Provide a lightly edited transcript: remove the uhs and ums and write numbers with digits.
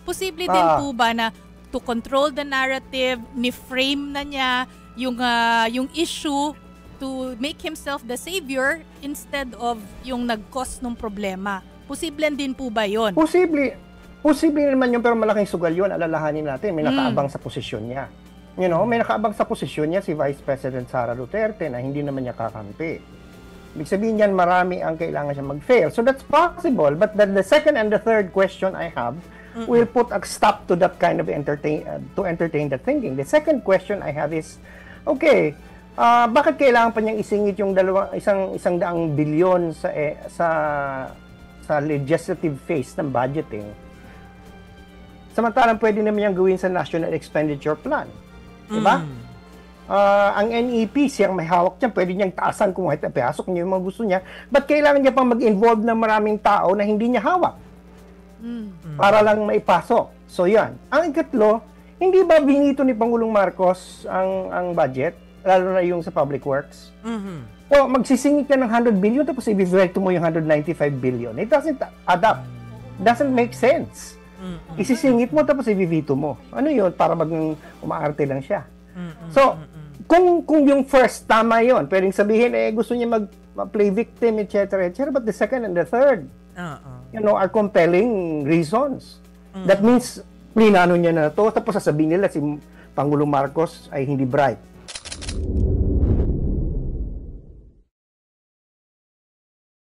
posible din po ba na to control the narrative, ni-frame na niya yung issue to make himself the savior instead of yung nag-cause ng problema? Posible din po ba yon? Posible naman yun, pero malaking sugal yun. Alalahanin natin, may nakaabang sa posisyon niya. You know, may nakaabang sa posisyon niya si Vice President Sara Duterte na hindi naman niya kakampi. Ibig sabihin niyan, marami ang kailangan siya mag-fail. So that's possible. But the second and the third question I have will put a stop to that kind of entertain that thinking. The second question I have is, okay, bakit kailangan pa niyang isingit yung isang daang bilyon sa legislative phase ng budgeting? Samantalang pwede naman niyang gawin sa National Expenditure Plan. Diba? Ang NEP, siyang may hawak niya, pwede niyang taasan kung pasok niya yung mga gusto niya. Ba't kailangan niya pang mag-involve ng maraming tao na hindi niya hawak? Para lang maipasok. So yan. Ang ikatlo, hindi ba binito ni Pangulong Marcos ang budget? Lalo na yung sa public works? O magsisingit ka ng 100 billion tapos i-veto mo yung 195 billion. It doesn't add up. Doesn't make sense. Isisingit mo tapos i-veto mo. Ano yun? Para umaarte lang siya. So, kung yung first, tama yun. Pwedeng sabihin, gusto niya mag-play victim, etc., etc. But the second and the third, are compelling reasons. That means, plinano niya na to, tapos sasabihin nila si Pangulong Marcos ay hindi bright.